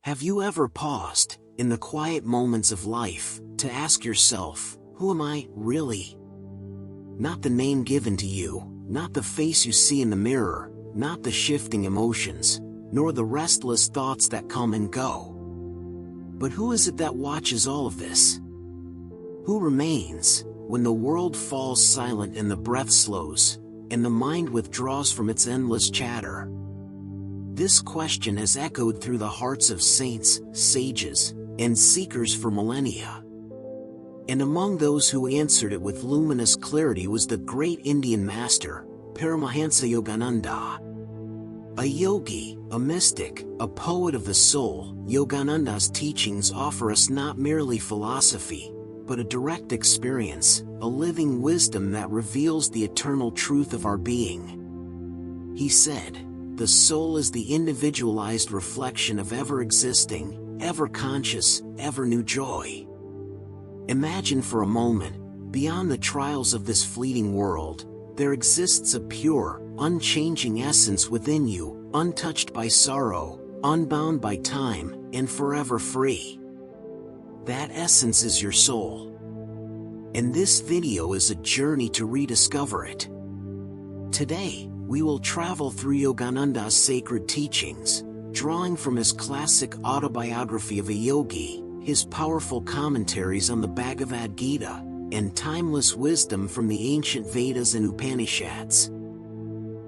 Have you ever paused, in the quiet moments of life, to ask yourself, who am I, really? Not the name given to you, not the face you see in the mirror, not the shifting emotions, nor the restless thoughts that come and go. But who is it that watches all of this? Who remains, when the world falls silent and the breath slows, and the mind withdraws from its endless chatter? This question has echoed through the hearts of saints, sages, and seekers for millennia. And among those who answered it with luminous clarity was the great Indian master, Paramahansa Yogananda. A yogi, a mystic, a poet of the soul, Yogananda's teachings offer us not merely philosophy, but a direct experience, a living wisdom that reveals the eternal truth of our being. He said, "The soul is the individualized reflection of ever-existing, ever-conscious, ever-new joy." Imagine for a moment, beyond the trials of this fleeting world, there exists a pure, unchanging essence within you, untouched by sorrow, unbound by time, and forever free. That essence is your soul. And this video is a journey to rediscover it. Today, we will travel through Yogananda's sacred teachings, drawing from his classic Autobiography of a Yogi, his powerful commentaries on the Bhagavad Gita, and timeless wisdom from the ancient Vedas and Upanishads.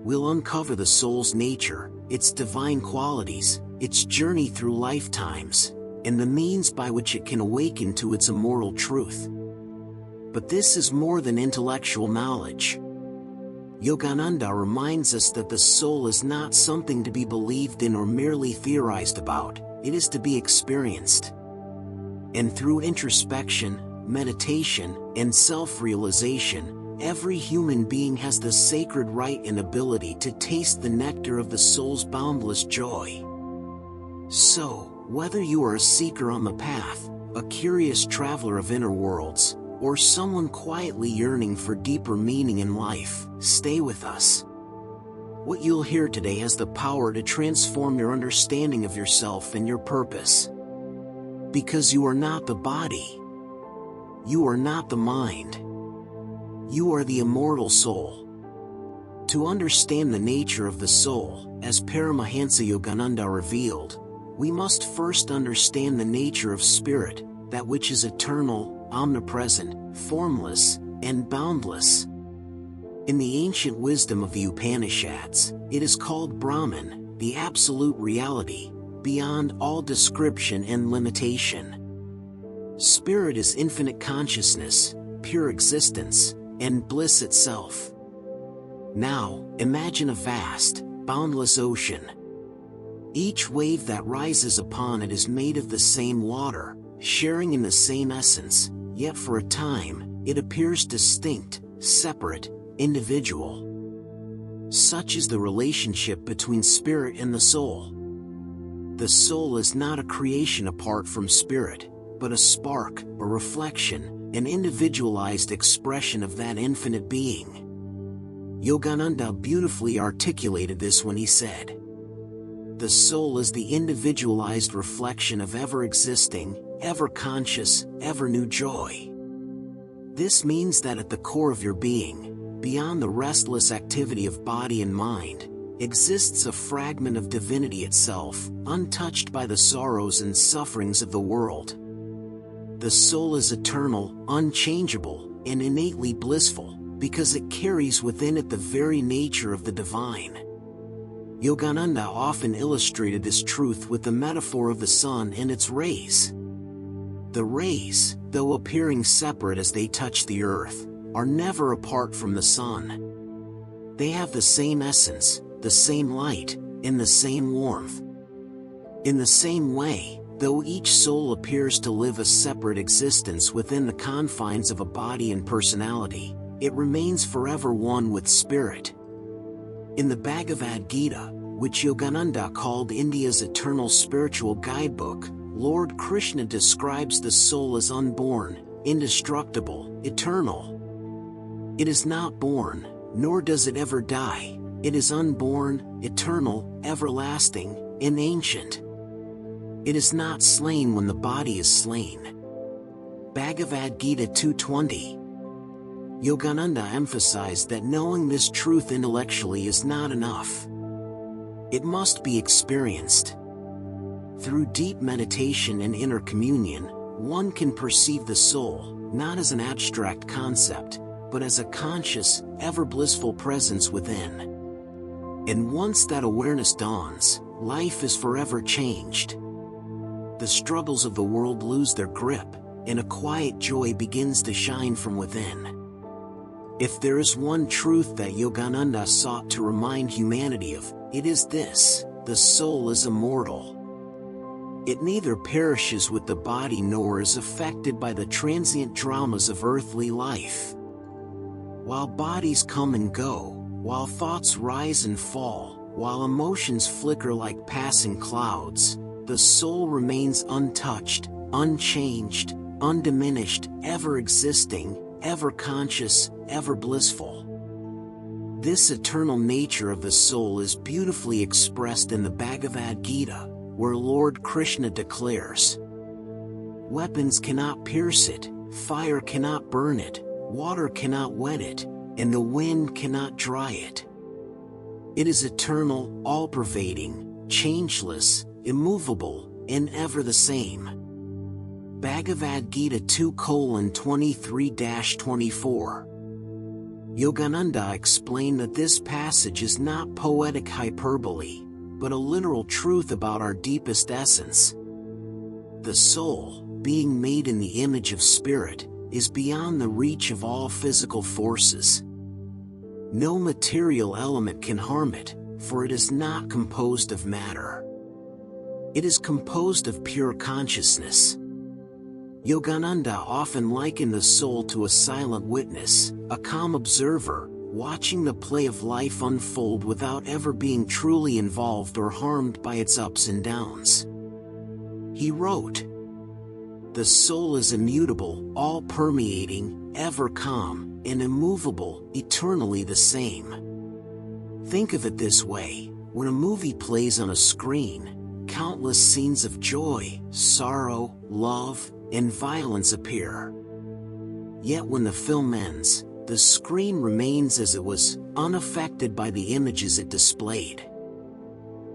We'll uncover the soul's nature, its divine qualities, its journey through lifetimes, and the means by which it can awaken to its immortal truth. But this is more than intellectual knowledge. Yogananda reminds us that the soul is not something to be believed in or merely theorized about, it is to be experienced. And through introspection, meditation, and self-realization, every human being has the sacred right and ability to taste the nectar of the soul's boundless joy. So, whether you are a seeker on the path, a curious traveler of inner worlds, or someone quietly yearning for deeper meaning in life, stay with us. What you'll hear today has the power to transform your understanding of yourself and your purpose. Because you are not the body. You are not the mind. You are the immortal soul. To understand the nature of the soul, as Paramahansa Yogananda revealed, we must first understand the nature of spirit, that which is eternal, omnipresent, formless, and boundless. In the ancient wisdom of the Upanishads, it is called Brahman, the absolute reality, beyond all description and limitation. Spirit is infinite consciousness, pure existence, and bliss itself. Now, imagine a vast, boundless ocean. Each wave that rises upon it is made of the same water, sharing in the same essence, yet for a time, it appears distinct, separate, individual. Such is the relationship between spirit and the soul. The soul is not a creation apart from spirit, but a spark, a reflection, an individualized expression of that infinite being. Yogananda beautifully articulated this when he said, "The soul is the individualized reflection of ever-existing, ever-conscious, ever-new joy." This means that at the core of your being, beyond the restless activity of body and mind, exists a fragment of divinity itself, untouched by the sorrows and sufferings of the world. The soul is eternal, unchangeable, and innately blissful, because it carries within it the very nature of the divine. Yogananda often illustrated this truth with the metaphor of the sun and its rays. The rays, though appearing separate as they touch the earth, are never apart from the sun. They have the same essence, the same light, and the same warmth. In the same way, though each soul appears to live a separate existence within the confines of a body and personality, it remains forever one with spirit. In the Bhagavad Gita, which Yogananda called India's eternal spiritual guidebook, Lord Krishna describes the soul as unborn, indestructible, eternal. It is not born, nor does it ever die. It is unborn, eternal, everlasting, and ancient. It is not slain when the body is slain. Bhagavad Gita 2:20. Yogananda emphasized that knowing this truth intellectually is not enough. It must be experienced. Through deep meditation and inner communion, one can perceive the soul, not as an abstract concept, but as a conscious, ever-blissful presence within. And once that awareness dawns, life is forever changed. The struggles of the world lose their grip, and a quiet joy begins to shine from within. If there is one truth that Yogananda sought to remind humanity of, it is this: the soul is immortal. It neither perishes with the body nor is affected by the transient dramas of earthly life. While bodies come and go, while thoughts rise and fall, while emotions flicker like passing clouds, the soul remains untouched, unchanged, undiminished, ever existing, ever conscious, ever blissful. This eternal nature of the soul is beautifully expressed in the Bhagavad Gita, where Lord Krishna declares, "Weapons cannot pierce it, fire cannot burn it, water cannot wet it, and the wind cannot dry it. It is eternal, all-pervading, changeless, immovable, and ever the same." Bhagavad Gita 2:23-24. Yogananda explained that this passage is not poetic hyperbole, but a literal truth about our deepest essence. The soul, being made in the image of spirit, is beyond the reach of all physical forces. No material element can harm it, for it is not composed of matter. It is composed of pure consciousness. Yogananda often likened the soul to a silent witness, a calm observer, watching the play of life unfold without ever being truly involved or harmed by its ups and downs. He wrote, "The soul is immutable, all-permeating, ever calm, and immovable, eternally the same." Think of it this way: when a movie plays on a screen, countless scenes of joy, sorrow, love, and violence appear. Yet when the film ends, the screen remains as it was, unaffected by the images it displayed.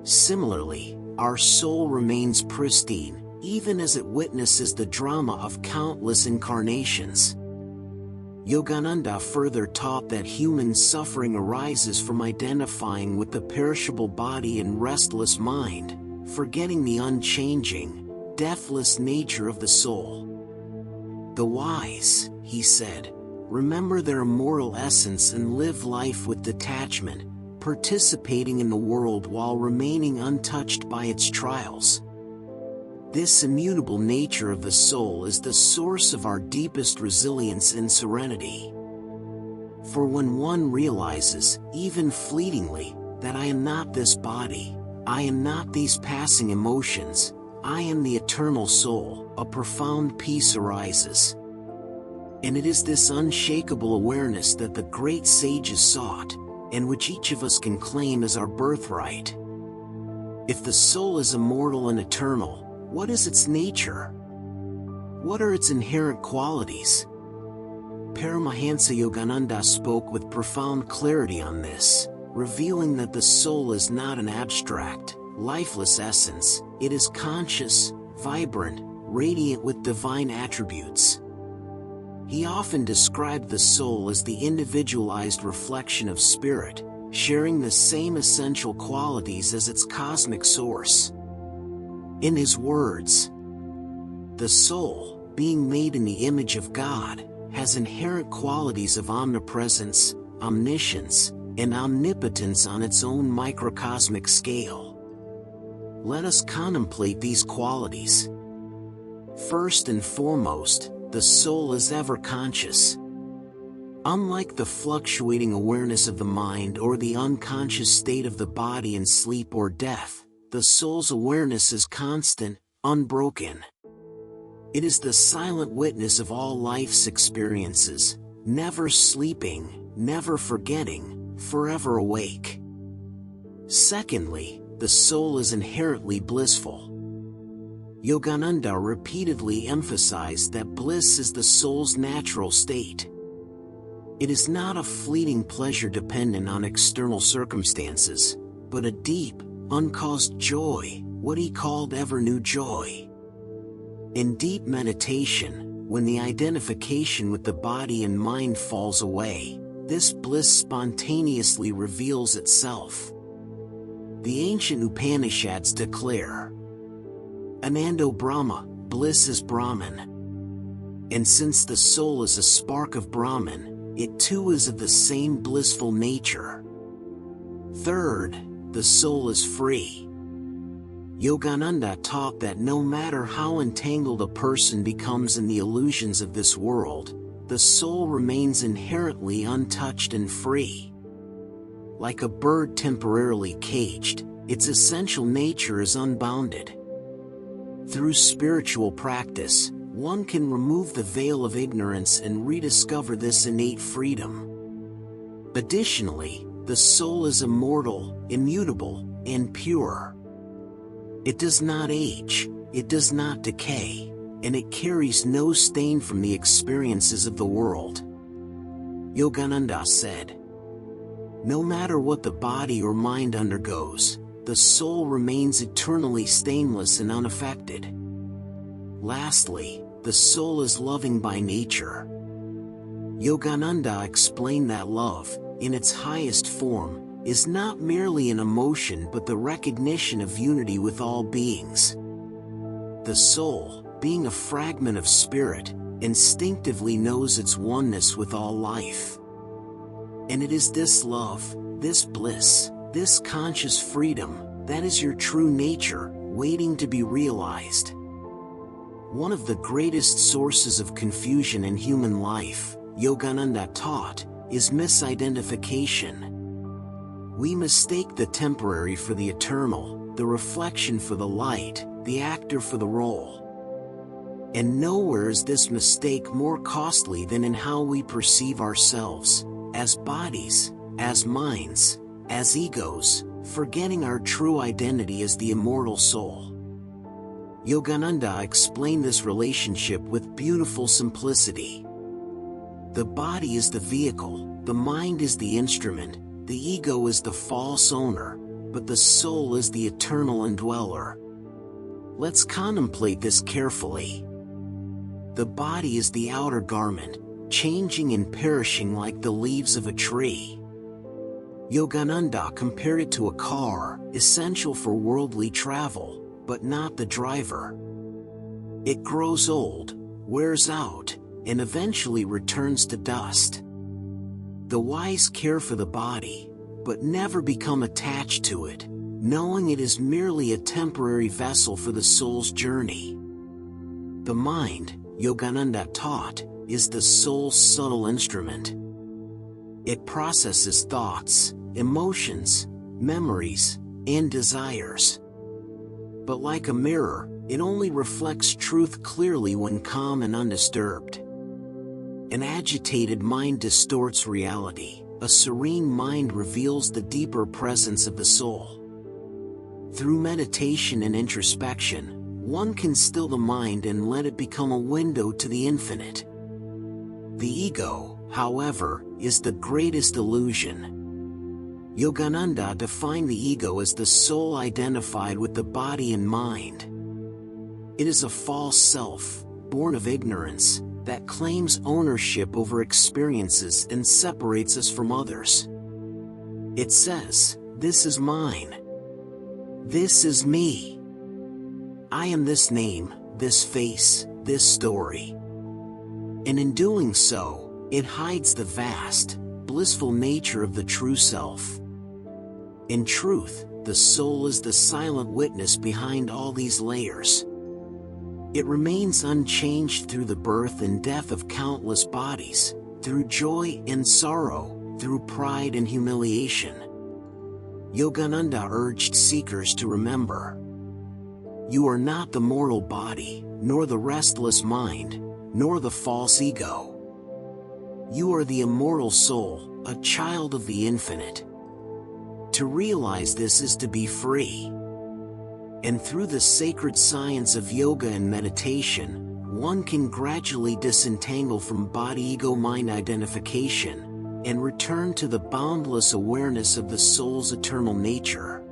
Similarly, our soul remains pristine, even as it witnesses the drama of countless incarnations. Yogananda further taught that human suffering arises from identifying with the perishable body and restless mind, forgetting the unchanging, deathless nature of the soul. "The wise," he said, "remember their immortal essence and live life with detachment, participating in the world while remaining untouched by its trials." This immutable nature of the soul is the source of our deepest resilience and serenity. For when one realizes, even fleetingly, that I am not this body, I am not these passing emotions, I am the eternal soul, a profound peace arises. And it is this unshakable awareness that the great sages sought, and which each of us can claim as our birthright. If the soul is immortal and eternal, what is its nature? What are its inherent qualities? Paramahansa Yogananda spoke with profound clarity on this, revealing that the soul is not an abstract, lifeless essence. It is conscious, vibrant, radiant with divine attributes. He often described the soul as the individualized reflection of spirit, sharing the same essential qualities as its cosmic source. In his words, "The soul, being made in the image of God, has inherent qualities of omnipresence, omniscience, and omnipotence on its own microcosmic scale." Let us contemplate these qualities. First and foremost, the soul is ever conscious. Unlike the fluctuating awareness of the mind or the unconscious state of the body in sleep or death, the soul's awareness is constant, unbroken. It is the silent witness of all life's experiences, never sleeping, never forgetting, forever awake. Secondly, the soul is inherently blissful. Yogananda repeatedly emphasized that bliss is the soul's natural state. It is not a fleeting pleasure dependent on external circumstances, but a deep, uncaused joy, what he called ever-new joy. In deep meditation, when the identification with the body and mind falls away, this bliss spontaneously reveals itself. The ancient Upanishads declare, Anando Brahma, bliss is Brahman. And since the soul is a spark of Brahman, it too is of the same blissful nature. Third, the soul is free. Yogananda taught that no matter how entangled a person becomes in the illusions of this world, the soul remains inherently untouched and free. Like a bird temporarily caged, its essential nature is unbounded. Through spiritual practice, one can remove the veil of ignorance and rediscover this innate freedom. Additionally, the soul is immortal, immutable, and pure. It does not age, it does not decay, and it carries no stain from the experiences of the world. Yogananda said, no matter what the body or mind undergoes, the soul remains eternally stainless and unaffected. Lastly, the soul is loving by nature. Yogananda explained that love, in its highest form, is not merely an emotion but the recognition of unity with all beings. The soul, being a fragment of spirit, instinctively knows its oneness with all life. And it is this love, this bliss, this conscious freedom, that is your true nature, waiting to be realized. One of the greatest sources of confusion in human life, Yogananda taught, is misidentification. We mistake the temporary for the eternal, the reflection for the light, the actor for the role. And nowhere is this mistake more costly than in how we perceive ourselves, as bodies, as minds, as egos, forgetting our true identity as the immortal soul. Yogananda explained this relationship with beautiful simplicity. The body is the vehicle, the mind is the instrument, the ego is the false owner, but the soul is the eternal indweller. Let's contemplate this carefully. The body is the outer garment, changing and perishing like the leaves of a tree. Yogananda compared it to a car, essential for worldly travel, but not the driver. It grows old, wears out, and eventually returns to dust. The wise care for the body, but never become attached to it, knowing it is merely a temporary vessel for the soul's journey. The mind, Yogananda taught, is the soul's subtle instrument. It processes thoughts, emotions, memories, and desires. But like a mirror, it only reflects truth clearly when calm and undisturbed. An agitated mind distorts reality, a serene mind reveals the deeper presence of the soul. Through meditation and introspection, one can still the mind and let it become a window to the infinite. The ego, however, is the greatest illusion. Yogananda defined the ego as the soul identified with the body and mind. It is a false self, born of ignorance, that claims ownership over experiences and separates us from others. It says, "This is mine. This is me. I am this name, this face, this story." And in doing so, it hides the vast, blissful nature of the true self. In truth, the soul is the silent witness behind all these layers. It remains unchanged through the birth and death of countless bodies, through joy and sorrow, through pride and humiliation. Yogananda urged seekers to remember, "You are not the mortal body, nor the restless mind, nor the false ego. You are the immortal soul, a child of the infinite." To realize this is to be free. And through the sacred science of yoga and meditation, one can gradually disentangle from body-ego-mind identification, and return to the boundless awareness of the soul's eternal nature.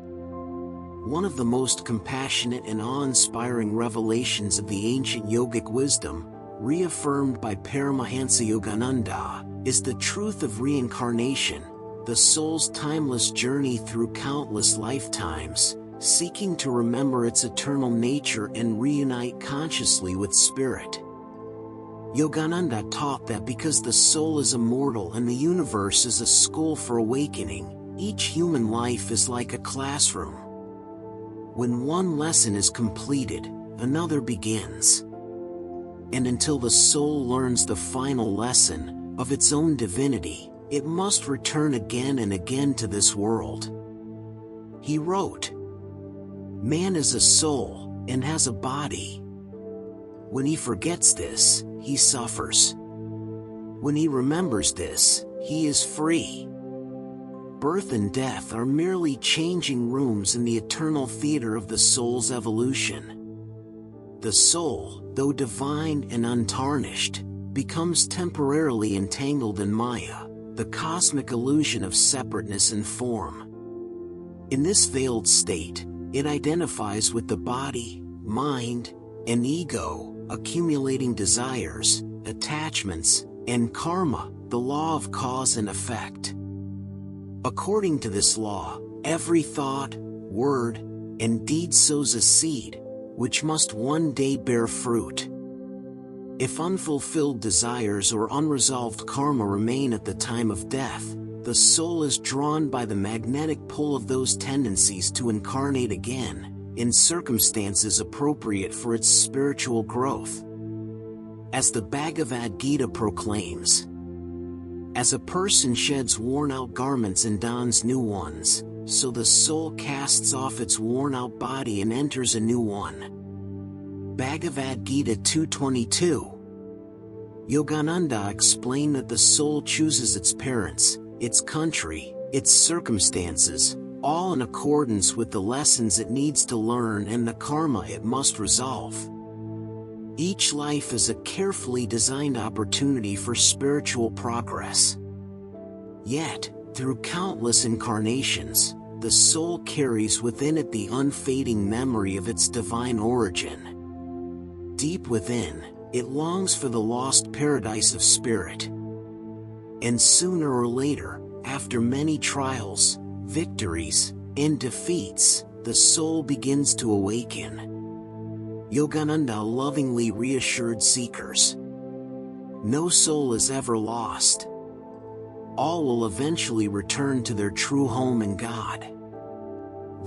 One of the most compassionate and awe-inspiring revelations of the ancient yogic wisdom, reaffirmed by Paramahansa Yogananda, is the truth of reincarnation, the soul's timeless journey through countless lifetimes, seeking to remember its eternal nature and reunite consciously with spirit. Yogananda taught that because the soul is immortal and the universe is a school for awakening, each human life is like a classroom. When one lesson is completed, another begins. And until the soul learns the final lesson of its own divinity, it must return again and again to this world. He wrote, "Man is a soul, and has a body. When he forgets this, he suffers. When he remembers this, he is free." Birth and death are merely changing rooms in the eternal theater of the soul's evolution. The soul, though divine and untarnished, becomes temporarily entangled in Maya, the cosmic illusion of separateness and form. In this veiled state, it identifies with the body, mind, and ego, accumulating desires, attachments, and karma, the law of cause and effect. According to this law, every thought, word, and deed sows a seed, which must one day bear fruit. If unfulfilled desires or unresolved karma remain at the time of death, the soul is drawn by the magnetic pull of those tendencies to incarnate again, in circumstances appropriate for its spiritual growth. As the Bhagavad Gita proclaims, "As a person sheds worn-out garments and dons new ones, so the soul casts off its worn-out body and enters a new one." Bhagavad Gita 2:22. Yogananda explained that the soul chooses its parents, its country, its circumstances, all in accordance with the lessons it needs to learn and the karma it must resolve. Each life is a carefully designed opportunity for spiritual progress. Yet, through countless incarnations, the soul carries within it the unfading memory of its divine origin. Deep within, it longs for the lost paradise of spirit. And sooner or later, after many trials, victories, and defeats, the soul begins to awaken. Yogananda lovingly reassured seekers, "No soul is ever lost. All will eventually return to their true home in God."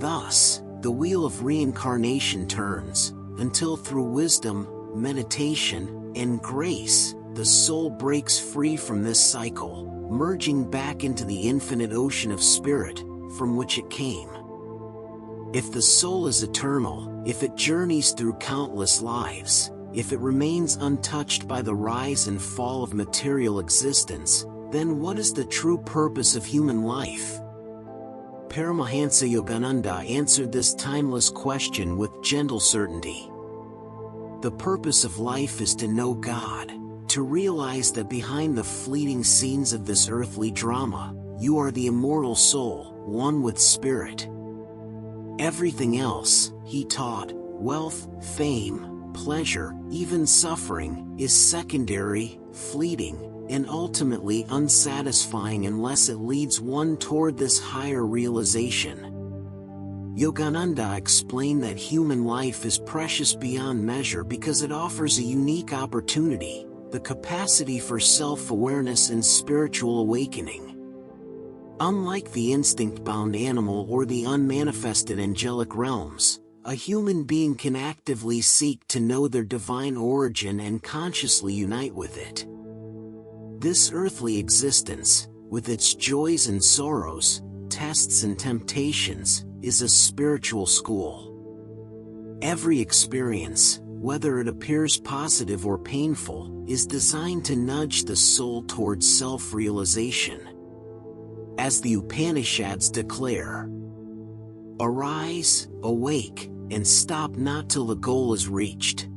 Thus, the wheel of reincarnation turns, until through wisdom, meditation, and grace, the soul breaks free from this cycle, merging back into the infinite ocean of spirit, from which it came. If the soul is eternal, if it journeys through countless lives, if it remains untouched by the rise and fall of material existence, then what is the true purpose of human life? Paramahansa Yogananda answered this timeless question with gentle certainty. The purpose of life is to know God, to realize that behind the fleeting scenes of this earthly drama, you are the immortal soul, one with spirit. Everything else, he taught, wealth, fame, pleasure, even suffering, is secondary, fleeting, and ultimately unsatisfying unless it leads one toward this higher realization. Yogananda explained that human life is precious beyond measure because it offers a unique opportunity, the capacity for self-awareness and spiritual awakening. Unlike the instinct-bound animal or the unmanifested angelic realms, a human being can actively seek to know their divine origin and consciously unite with it. This earthly existence, with its joys and sorrows, tests and temptations, is a spiritual school. Every experience, whether it appears positive or painful, is designed to nudge the soul towards self-realization. As the Upanishads declare, "Arise, awake, and stop not till the goal is reached.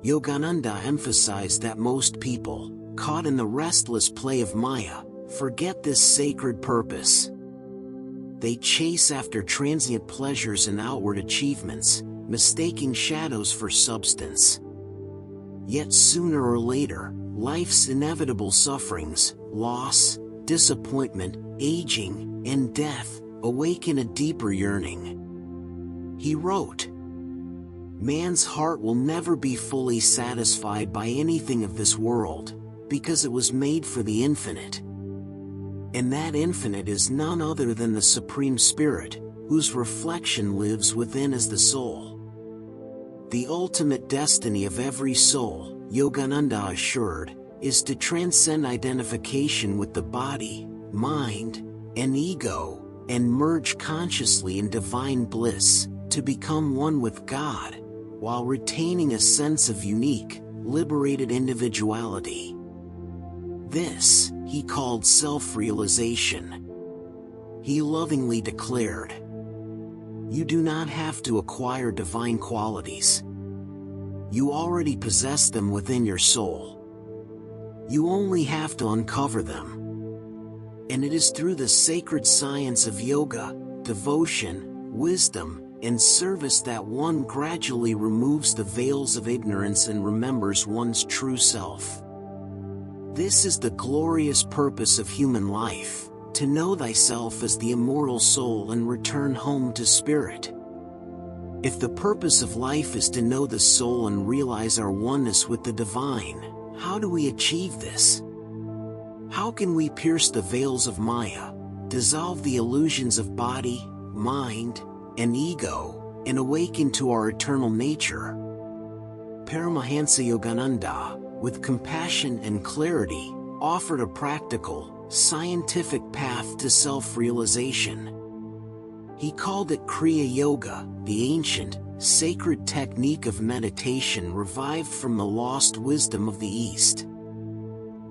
Yogananda emphasized that most people, caught in the restless play of Maya, forget this sacred purpose. They chase after transient pleasures and outward achievements, mistaking shadows for substance. Yet sooner or later, life's inevitable sufferings, loss, disappointment, aging, and death, awaken a deeper yearning. He wrote, "Man's heart will never be fully satisfied by anything of this world, because it was made for the infinite. And that infinite is none other than the Supreme Spirit, whose reflection lives within as the soul. The ultimate destiny of every soul," Yogananda assured, "is to transcend identification with the body, mind, and ego, and merge consciously in divine bliss, to become one with God, while retaining a sense of unique, liberated individuality. This, he called self-realization. He lovingly declared, "You do not have to acquire divine qualities. You already possess them within your soul. You only have to uncover them. And it is through the sacred science of yoga, devotion, wisdom, and service that one gradually removes the veils of ignorance and remembers one's true self. This is the glorious purpose of human life, to know thyself as the immortal soul and return home to spirit. If the purpose of life is to know the soul and realize our oneness with the divine, how do we achieve this? How can we pierce the veils of Maya, dissolve the illusions of body, mind, and ego, and awaken to our eternal nature?" Paramahansa Yogananda, with compassion and clarity, offered a practical, scientific path to self-realization. He called it Kriya Yoga, the ancient, sacred technique of meditation revived from the lost wisdom of the East.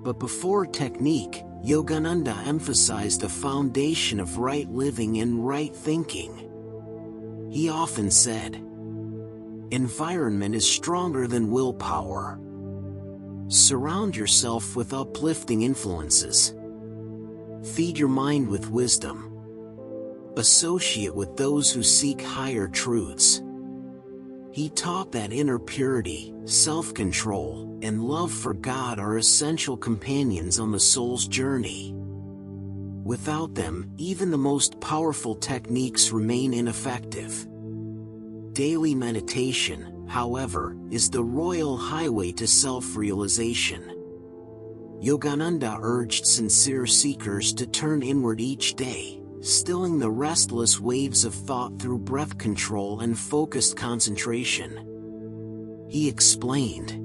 But before technique, Yogananda emphasized a foundation of right living and right thinking. He often said, "Environment is stronger than willpower. Surround yourself with uplifting influences. Feed your mind with wisdom. Associate with those who seek higher truths." He taught that inner purity, self-control, and love for God are essential companions on the soul's journey. Without them, even the most powerful techniques remain ineffective. Daily meditation, however, is the royal highway to self-realization. Yogananda urged sincere seekers to turn inward each day, stilling the restless waves of thought through breath control and focused concentration. He explained,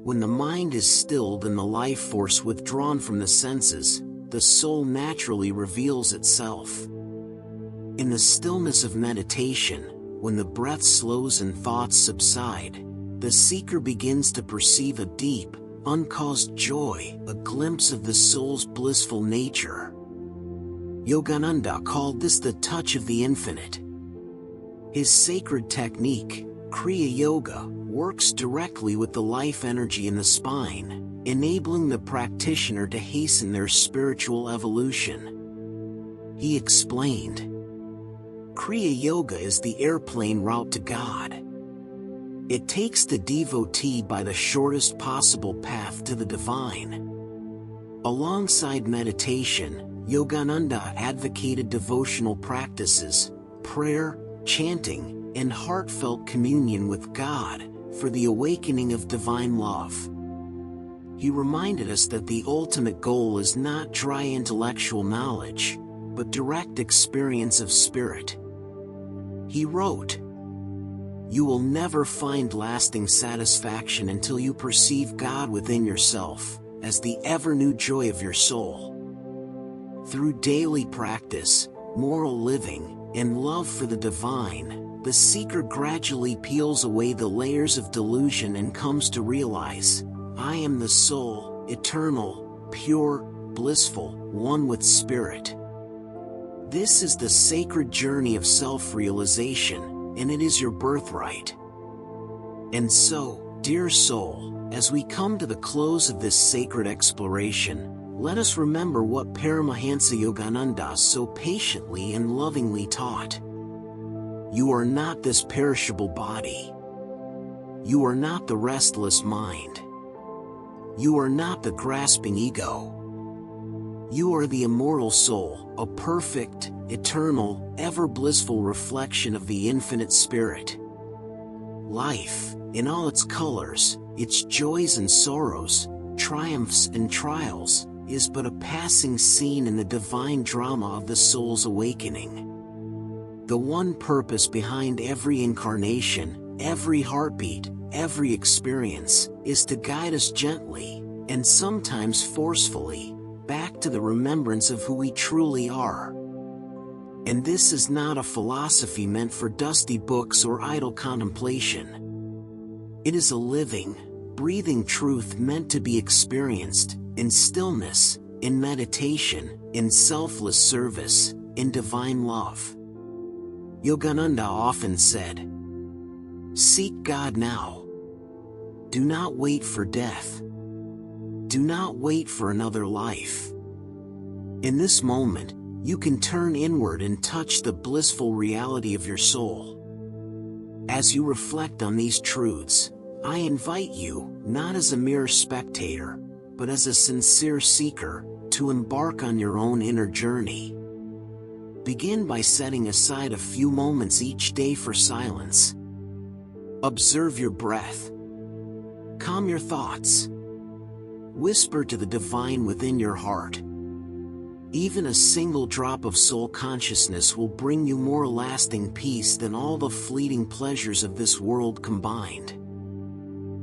"When the mind is stilled and the life force withdrawn from the senses, the soul naturally reveals itself. In the stillness of meditation, when the breath slows and thoughts subside, the seeker begins to perceive a deep, uncaused joy, a glimpse of the soul's blissful nature." Yogananda called this the touch of the infinite. His sacred technique, Kriya Yoga, works directly with the life energy in the spine, enabling the practitioner to hasten their spiritual evolution. He explained, "Kriya Yoga is the airplane route to God. It takes the devotee by the shortest possible path to the divine." Alongside meditation, Yogananda advocated devotional practices, prayer, chanting, and heartfelt communion with God, for the awakening of divine love. He reminded us that the ultimate goal is not dry intellectual knowledge, but direct experience of spirit. He wrote, "You will never find lasting satisfaction until you perceive God within yourself, as the ever-new joy of your soul." Through daily practice, moral living, and love for the divine, the seeker gradually peels away the layers of delusion and comes to realize, "I am the soul, eternal, pure, blissful, one with spirit." This is the sacred journey of self-realization, and it is your birthright. And so, dear soul, as we come to the close of this sacred exploration, let us remember what Paramahansa Yogananda so patiently and lovingly taught. You are not this perishable body. You are not the restless mind. You are not the grasping ego. You are the immortal soul, a perfect, eternal, ever blissful reflection of the infinite spirit. Life, in all its colors, its joys and sorrows, triumphs and trials, is but a passing scene in the divine drama of the soul's awakening. The one purpose behind every incarnation, every heartbeat, every experience, is to guide us gently, and sometimes forcefully, back to the remembrance of who we truly are. And this is not a philosophy meant for dusty books or idle contemplation. It is a living, breathing truth meant to be experienced in stillness, in meditation, in selfless service, in divine love. Yogananda often said, "Seek God now. Do not wait for death. Do not wait for another life." In this moment, you can turn inward and touch the blissful reality of your soul. As you reflect on these truths, I invite you, not as a mere spectator, but as a sincere seeker, to embark on your own inner journey. Begin by setting aside a few moments each day for silence. Observe your breath. Calm your thoughts. Whisper to the divine within your heart. Even a single drop of soul consciousness will bring you more lasting peace than all the fleeting pleasures of this world combined.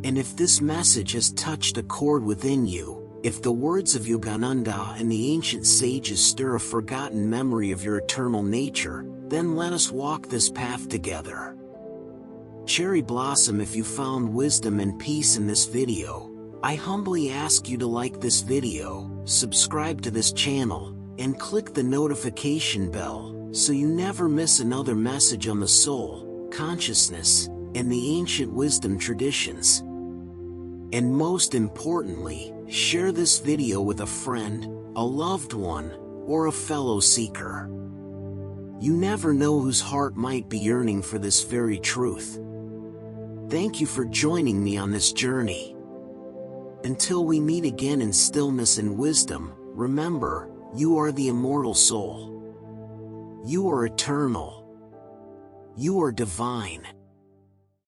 And if this message has touched a chord within you, if the words of Yogananda and the ancient sages stir a forgotten memory of your eternal nature, then let us walk this path together. Cherry blossom, if you found wisdom and peace in this video, I humbly ask you to like this video, subscribe to this channel, and click the notification bell, so you never miss another message on the soul, consciousness, and the ancient wisdom traditions. And most importantly, share this video with a friend, a loved one, or a fellow seeker. You never know whose heart might be yearning for this very truth. Thank you for joining me on this journey. Until we meet again in stillness and wisdom, remember, you are the immortal soul. You are eternal. You are divine.